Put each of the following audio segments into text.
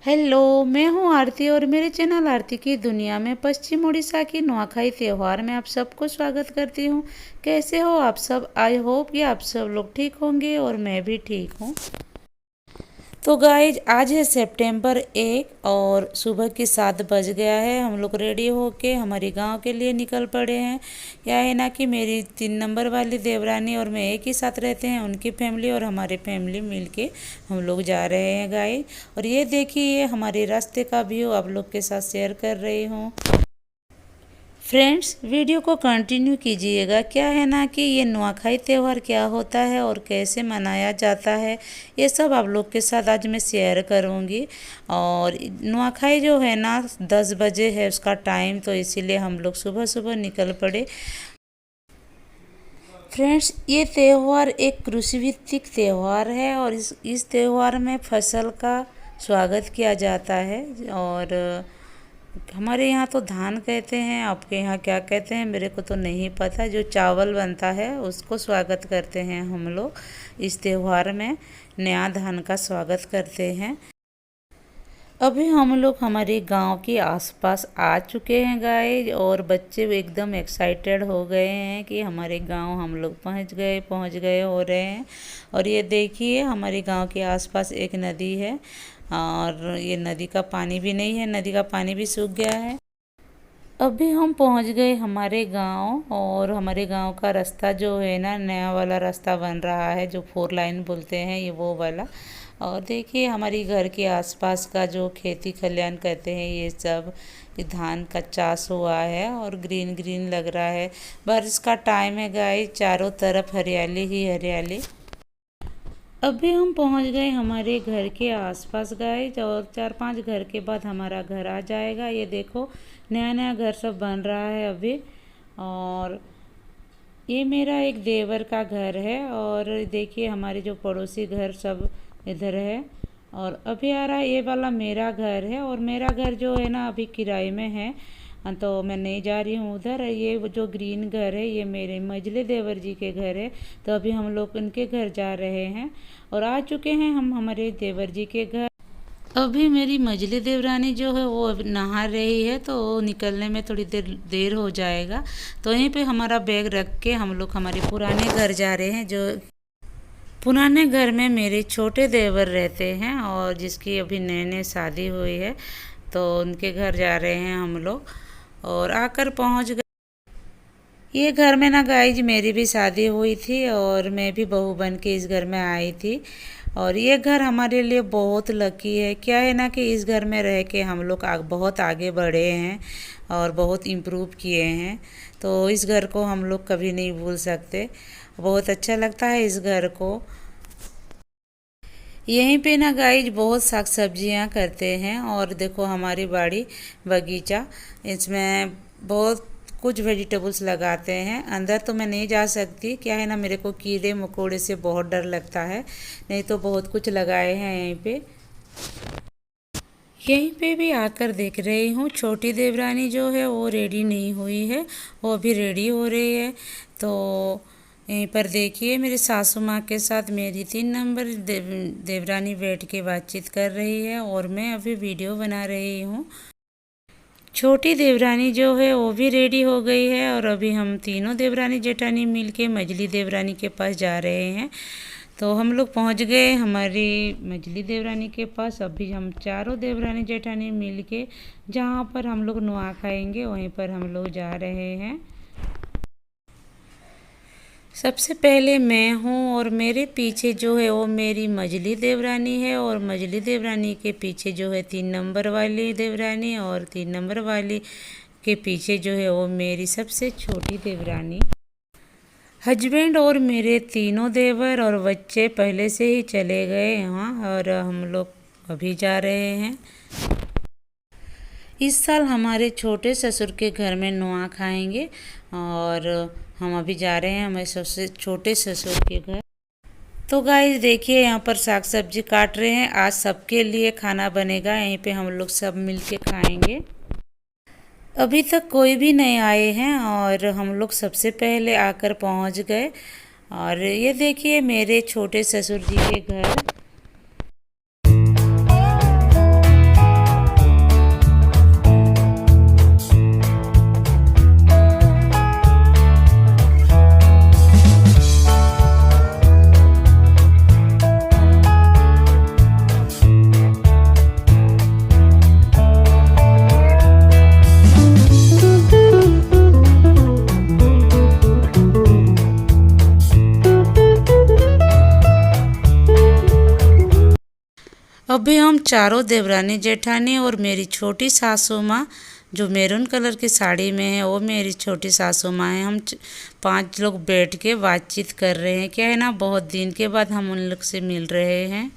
Hello, मैं हूँ आरती और मेरे चैनल आरती की दुनिया में पश्चिम उड़ीसा की नुआखाई त्यौहार में आप सबको स्वागत करती हूँ। कैसे हो आप सब? आई होप कि आप सब लोग ठीक होंगे और मैं भी ठीक हूँ। तो गाइज आज है सितंबर 1 और सुबह के 7 बज गया है। हम लोग रेडी होके हमारे गांव के लिए निकल पड़े हैं। क्या है ना कि मेरी 3 नंबर वाली देवरानी और मैं एक ही साथ रहते हैं, उनकी फैमिली और हमारी फैमिली मिलके हम लोग जा रहे हैं गाइज। और ये देखिए ये हमारे रास्ते का व्यू आप लोग के साथ शेयर कर रही हूँ। फ्रेंड्स वीडियो को कंटिन्यू कीजिएगा। क्या है ना कि ये नुआखाई त्यौहार क्या होता है और कैसे मनाया जाता है, ये सब आप लोग के साथ आज मैं शेयर करूंगी। और नुआखाई जो है ना 10 बजे है उसका टाइम, तो इसीलिए हम लोग सुबह सुबह निकल पड़े। फ्रेंड्स ये त्यौहार एक कृषि भित्तिक त्यौहार है और इस त्यौहार में फसल का स्वागत किया जाता है। और हमारे यहाँ तो धान कहते हैं, आपके यहाँ क्या कहते हैं मेरे को तो नहीं पता। जो चावल बनता है उसको स्वागत करते हैं हम लोग। इस त्यौहार में नया धान का स्वागत करते हैं। अभी हम लोग हमारे गांव के आसपास आ चुके हैं गाइस, और बच्चे एकदम एक्साइटेड हो गए हैं कि हमारे गांव हम लोग पहुंच गए हो रहे हैं। और ये देखिए हमारे गांव के आसपास एक नदी है और ये नदी का पानी भी नहीं है, नदी का पानी भी सूख गया है। अभी हम पहुंच गए हमारे गांव, और हमारे गांव का रास्ता जो है ना नया वाला रास्ता बन रहा है, जो 4 लाइन बोलते हैं ये वो वाला। और देखिए हमारी घर के आसपास का जो खेती खलियान कहते हैं ये सब धान का चाष हुआ है और ग्रीन ग्रीन लग रहा है। बारिश का टाइम है गाइस, चारों तरफ हरियाली ही हरियाली। अभी हम पहुंच गए हमारे घर के आसपास गाइस, और 4-5 घर के बाद हमारा घर आ जाएगा। ये देखो नया नया घर सब बन रहा है अभी। और ये मेरा एक देवर का घर है, और देखिए हमारे जो पड़ोसी घर सब इधर है। और अभी आ रहा है ये वाला मेरा घर है, और मेरा घर जो है ना अभी किराए में है, तो मैं नहीं जा रही हूँ उधर। ये वो जो ग्रीन घर है ये मेरे मझले देवर जी के घर है, तो अभी हम लोग उनके घर जा रहे हैं। और आ चुके हैं हम हमारे देवर जी के घर। अभी मेरी मझली देवरानी जो है वो अभी नहा रही है, तो निकलने में थोड़ी देर हो जाएगा। तो यहीं पे हमारा बैग रख के हम लोग हमारे पुराने घर जा रहे हैं। जो पुराने घर में मेरे छोटे देवर रहते हैं और जिसकी अभी नए नए शादी हुई है, तो उनके घर जा रहे हैं हम लोग। और आकर पहुंच गए ये घर में ना गाइज, मेरी भी शादी हुई थी और मैं भी बहू बन के इस घर में आई थी। और ये घर हमारे लिए बहुत लकी है। क्या है ना कि इस घर में रह के हम लोग बहुत आगे बढ़े हैं और बहुत इम्प्रूव किए हैं, तो इस घर को हम लोग कभी नहीं भूल सकते। बहुत अच्छा लगता है इस घर को। यहीं पे ना गाइज बहुत साग सब्जियां करते हैं, और देखो हमारी बाड़ी बगीचा, इसमें बहुत कुछ वेजिटेबल्स लगाते हैं। अंदर तो मैं नहीं जा सकती, क्या है ना मेरे को कीड़े मकोड़े से बहुत डर लगता है, नहीं तो बहुत कुछ लगाए हैं यहीं पे। यहीं पे भी आकर देख रही हूँ छोटी देवरानी जो है वो रेडी नहीं हुई है, वो अभी रेडी हो रही है। तो यहीं पर देखिए मेरी सासू माँ के साथ मेरी 3 नंबर देवरानी बैठ के बातचीत कर रही है, और मैं अभी वीडियो बना रही हूँ। छोटी देवरानी जो है वो भी रेडी हो गई है, और अभी हम तीनों देवरानी जेठानी मिलके मझली देवरानी के पास जा रहे हैं। तो हम लोग पहुंच गए हमारी मझली देवरानी के पास। अभी हम चारों देवरानी जेठानी मिलके जहाँ पर हम लोग नुआ खाएंगे वहीं पर हम लोग जा रहे हैं। सबसे पहले मैं हूँ, और मेरे पीछे जो है वो मेरी मझली देवरानी है, और मझली देवरानी के पीछे जो है 3 नंबर वाली देवरानी, और 3 नंबर वाली के पीछे जो है वो मेरी सबसे छोटी देवरानी। हस्बैंड और मेरे तीनों देवर और बच्चे पहले से ही चले गए यहाँ, और हम लोग अभी जा रहे हैं। इस साल हमारे छोटे ससुर के घर में नुआ खाएंगे, और हम अभी जा रहे हैं हमारे सबसे छोटे ससुर के घर। तो गाइस देखिए यहाँ पर साग सब्जी काट रहे हैं, आज सबके लिए खाना बनेगा, यहीं पे हम लोग सब मिलके खाएंगे। अभी तक कोई भी नहीं आए हैं और हम लोग सबसे पहले आकर पहुंच गए। और ये देखिए मेरे छोटे ससुर जी के घर। अभी हम चारों देवरानी जेठानी और मेरी छोटी सासू माँ जो मैरून कलर की साड़ी में है वो मेरी छोटी सासू माँ है। हम 5 लोग बैठ के बातचीत कर रहे हैं। क्या है ना, बहुत दिन के बाद हम उन लोग से मिल रहे हैं।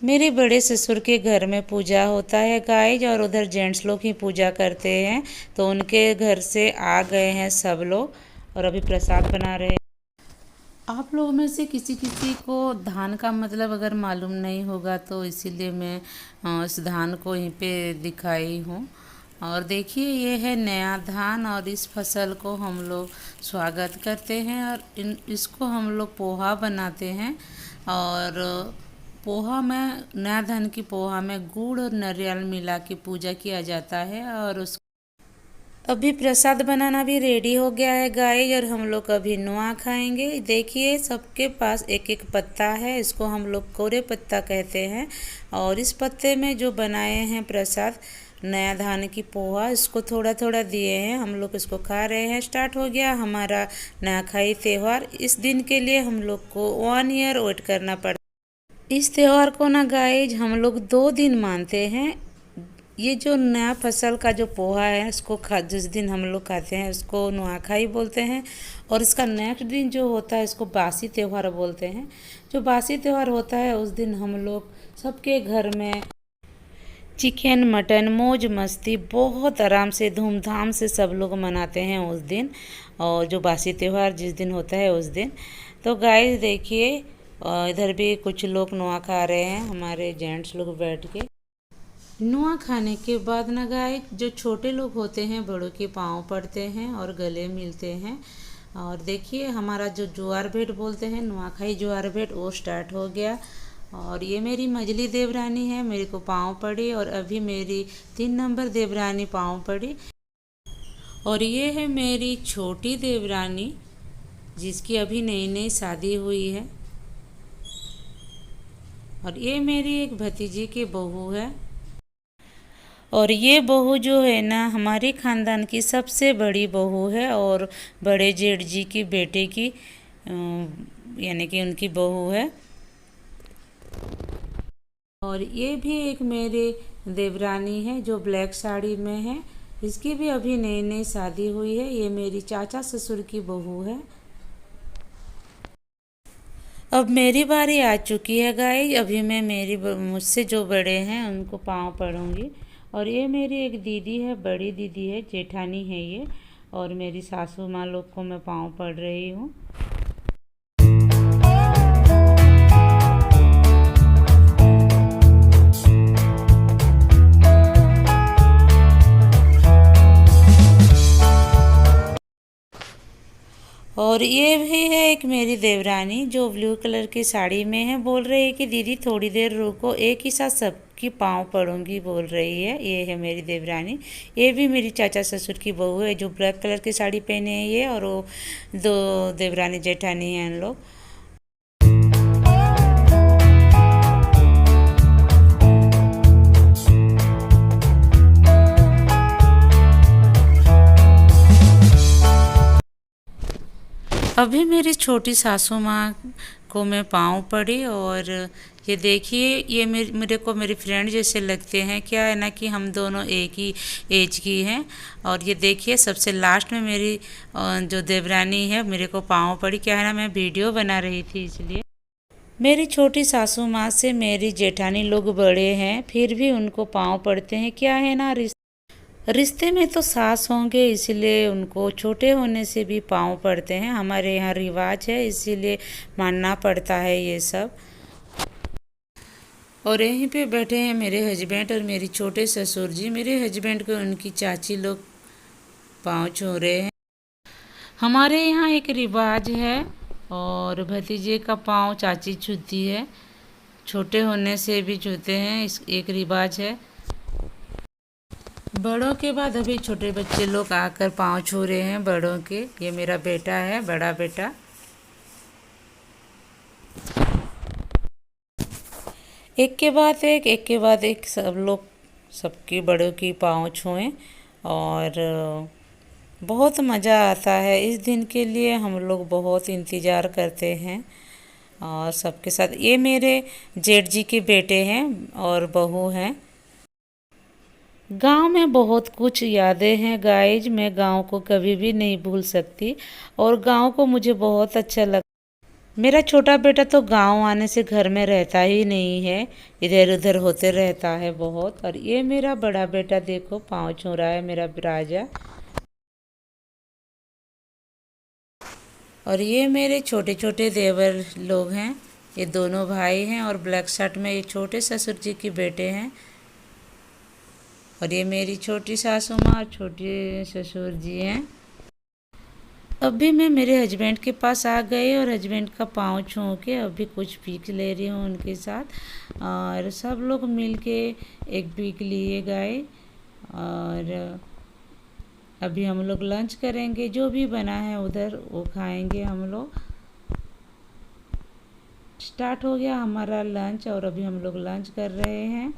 मेरे बड़े ससुर के घर में पूजा होता है गाइज, और उधर जेंट्स लोग ही पूजा करते हैं, तो उनके घर से आ गए हैं सब लोग और अभी प्रसाद बना रहे हैं। आप लोगों में से किसी किसी को धान का मतलब अगर मालूम नहीं होगा तो इसीलिए मैं इस धान को यहीं पे दिखाई हूँ। और देखिए ये है नया धान, और इस फसल को हम लोग स्वागत करते हैं और इसको हम लोग पोहा बनाते हैं। और पोहा में, नया धान की पोहा में गुड़ और नारियल मिला के पूजा किया जाता है। और उस अभी प्रसाद बनाना भी रेडी हो गया है गाइस, और हम लोग अभी नुआ खाएंगे। देखिए सबके पास एक एक पत्ता है, इसको हम लोग कोरे पत्ता कहते हैं। और इस पत्ते में जो बनाए हैं प्रसाद नया धान की पोहा, इसको थोड़ा थोड़ा दिए हैं, हम लोग इसको खा रहे हैं। स्टार्ट हो गया हमारा नयाखाई त्यौहार। इस दिन के लिए हम लोग को 1 ईयर वेट करना पड़ा। इस त्यौहार को ना गाइज हम लोग 2 दिन मानते हैं। ये जो नया फसल का जो पोहा है इसको जिस दिन हम लोग खाते हैं उसको नुआखाई बोलते हैं, और इसका नेक्स्ट दिन जो होता है इसको बासी त्यौहार बोलते हैं। जो बासी त्यौहार होता है उस दिन हम लोग सबके घर में चिकन मटन मौज मस्ती बहुत आराम से धूमधाम से सब लोग मनाते हैं उस दिन, और जो बासी त्यौहार जिस दिन होता है उस दिन। तो गाइस देखिए इधर भी कुछ लोग नुआ खा रहे हैं, हमारे जेंट्स लोग बैठ के। नुआ खाने के बाद ना गाइस जो छोटे लोग होते हैं बड़ों के पाँव पड़ते हैं और गले मिलते हैं। और देखिए हमारा जो ज्वार भेंट बोलते हैं नुआखाई ज्वार भेंट वो स्टार्ट हो गया। और ये मेरी मझली देवरानी है, मेरे को पाँव पड़ी, और अभी मेरी 3 नंबर देवरानी पाँव पड़ी। और ये है मेरी छोटी देवरानी जिसकी अभी नई नई शादी हुई है। और ये मेरी एक भतीजी की बहू है। और ये बहू जो है ना हमारे ख़ानदान की सबसे बड़ी बहू है, और बड़े जेठ जी की बेटे की यानी कि उनकी बहू है। और ये भी एक मेरे देवरानी है जो ब्लैक साड़ी में है, इसकी भी अभी नई नई शादी हुई है। ये मेरी चाचा ससुर की बहू है। अब मेरी बारी आ चुकी है गाइस, अभी मैं मुझसे जो बड़े हैं उनको पाँव पड़ूंगी। और ये मेरी एक दीदी है, बड़ी दीदी है, जेठानी है ये, और मेरी सासू माँ लोग को मैं पाँव पड़ रही हूँ। और ये भी है एक मेरी देवरानी जो ब्लू कलर की साड़ी में है, बोल रही है कि दीदी थोड़ी देर रुको, एक ही साथ सबकी पाँव पड़ूंगी बोल रही है। ये है मेरी देवरानी। ये भी मेरी चाचा ससुर की बहू है जो ब्लैक कलर की साड़ी पहने है ये, और वो 2 देवरानी जेठानी हैं इन लोग। अभी मेरी छोटी सासू माँ को मैं पाँव पड़ी, और ये देखिए ये मेरे को मेरी फ्रेंड जैसे लगते हैं। क्या है ना कि हम दोनों एक ही एज की हैं। और ये देखिए सबसे लास्ट में मेरी जो देवरानी है मेरे को पाँव पड़ी। क्या है ना, मैं वीडियो बना रही थी इसलिए। मेरी छोटी सासू माँ से मेरी जेठानी लोग बड़े हैं फिर भी उनको पाँव पड़ते हैं। क्या है ना, रिश्ते में तो सास होंगे इसलिए उनको छोटे होने से भी पाँव पड़ते हैं। हमारे यहाँ रिवाज है इसीलिए मानना पड़ता है ये सब। और यहीं पे बैठे हैं मेरे हस्बैंड और मेरी छोटे ससुर जी। मेरे हस्बैंड को उनकी चाची लोग पाँव छू रहे हैं। हमारे यहाँ एक रिवाज है, और भतीजे का पाँव चाची छूती है, छोटे होने से भी छूते हैं, इस एक रिवाज है। बड़ों के बाद अभी छोटे बच्चे लोग आकर पाँव छू रहे हैं बड़ों के। ये मेरा बेटा है, बड़ा बेटा। एक के बाद एक सब लोग सबकी बड़ों की पाँव छुएं, और बहुत मज़ा आता है। इस दिन के लिए हम लोग बहुत इंतज़ार करते हैं। और सबके साथ। ये मेरे जेठ जी के बेटे हैं और बहू हैं। गांव में बहुत कुछ यादें हैं गाइज, मैं गांव को कभी भी नहीं भूल सकती और गांव को मुझे बहुत अच्छा लगता। मेरा छोटा बेटा तो गांव आने से घर में रहता ही नहीं है, इधर उधर होते रहता है बहुत। और ये मेरा बड़ा बेटा देखो पाँव छू रहा है, मेरा राजा। और ये मेरे छोटे छोटे देवर लोग हैं, ये दोनों भाई हैं और ब्लैक शर्ट में ये छोटे ससुर जी के बेटे हैं। और ये मेरी छोटी सासू माँ और छोटे ससुर जी हैं। अभी मैं मेरे हस्बैंड के पास आ गई और हस्बैंड का पाँव छू के अभी कुछ पीक ले रही हूँ उनके साथ। और सब लोग मिल के एक पीक लिए गए। और अभी हम लोग लंच करेंगे, जो भी बना है उधर वो खाएंगे हम लोग। स्टार्ट हो गया हमारा लंच और अभी हम लोग लंच कर रहे हैं।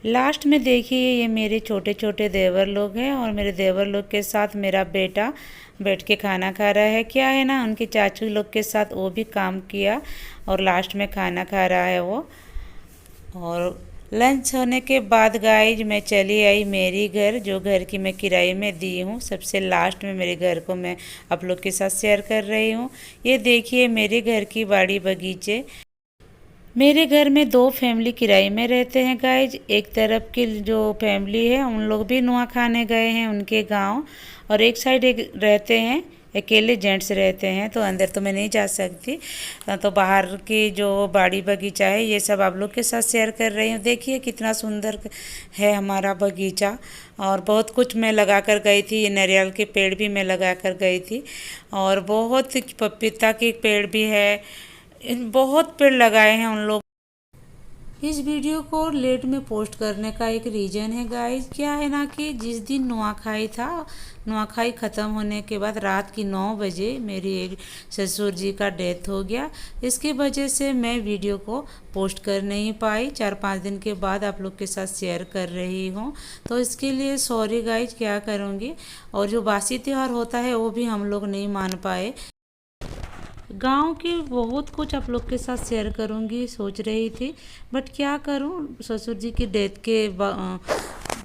लास्ट में देखिए ये मेरे छोटे छोटे देवर लोग हैं और मेरे देवर लोग के साथ मेरा बेटा बैठ के खाना खा रहा है। क्या है ना, उनके चाचू लोग के साथ वो भी काम किया और लास्ट में खाना खा रहा है वो। और लंच होने के बाद गाइज मैं चली आई मेरी घर, जो घर की मैं किराए में दी हूँ। सबसे लास्ट में मेरे घर को मैं आप लोग के साथ शेयर कर रही हूँ। ये देखिए मेरे घर की बाड़ी बगीचे। मेरे घर में दो फैमिली किराए में रहते हैं गाइज। एक तरफ की जो फैमिली है उन लोग भी नुआ खाने गए हैं उनके गांव, और एक साइड एक रहते हैं अकेले जेंट्स रहते हैं, तो अंदर तो मैं नहीं जा सकती। तो बाहर की जो बाड़ी बगीचा है ये सब आप लोग के साथ शेयर कर रही हूँ। देखिए कितना सुंदर है हमारा बगीचा। और बहुत कुछ मैं लगा कर गई थी, ये नारियल के पेड़ भी मैं लगा कर गई थी और बहुत पपीता के पेड़ भी है, बहुत पेड़ लगाए हैं उन लोग। इस वीडियो को लेट में पोस्ट करने का एक रीज़न है गाइस, क्या है ना कि जिस दिन नुआखाई था, नुआखाई ख़त्म होने के बाद रात की 9 बजे मेरी एक ससुर जी का डेथ हो गया। इसकी वजह से मैं वीडियो को पोस्ट कर नहीं पाई, 4-5 दिन के बाद आप लोग के साथ शेयर कर रही हूँ, तो इसके लिए सॉरी गाइज, क्या करूँगी। और जो बासी त्यौहार होता है वो भी हम लोग नहीं मान पाए। गांव के बहुत कुछ आप लोग के साथ शेयर करूंगी सोच रही थी, बट क्या करूं, ससुर जी की डेथ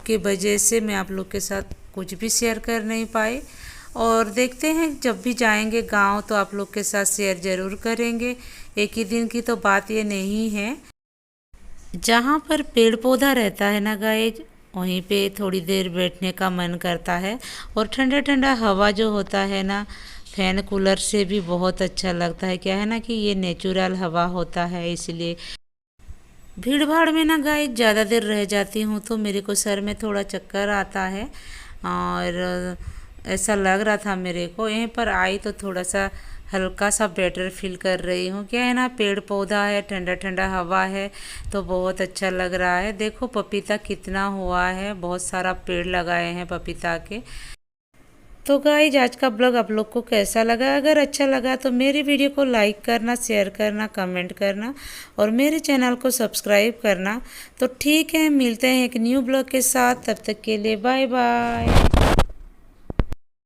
के वजह से मैं आप लोग के साथ कुछ भी शेयर कर नहीं पाई। और देखते हैं जब भी जाएंगे गांव तो आप लोग के साथ शेयर ज़रूर करेंगे। एक ही दिन की तो बात ये नहीं है। जहाँ पर पेड़ पौधा रहता है ना गाइज, वहीं पे थोड़ी देर बैठने का मन करता है। और ठंडा ठंडा हवा जो होता है ना, फैन कूलर से भी बहुत अच्छा लगता है। क्या है ना कि ये नेचुरल हवा होता है, इसलिए भीड़ भाड़ में ना गाइस ज़्यादा देर रह जाती हूँ तो मेरे को सर में थोड़ा चक्कर आता है। और ऐसा लग रहा था मेरे को, यहीं पर आई तो थोड़ा सा हल्का सा बेटर फील कर रही हूँ। क्या है ना, पेड़ पौधा है, ठंडा ठंडा हवा है तो बहुत अच्छा लग रहा है। देखो पपीता कितना हुआ है, बहुत सारा पेड़ लगाए हैं पपीता के। तो गाइज आज का ब्लॉग आप लोग को कैसा लगा? अगर अच्छा लगा तो मेरी वीडियो को लाइक करना, शेयर करना, कमेंट करना और मेरे चैनल को सब्सक्राइब करना। तो ठीक है, मिलते हैं एक न्यू ब्लॉग के साथ, तब तक के लिए बाय बाय।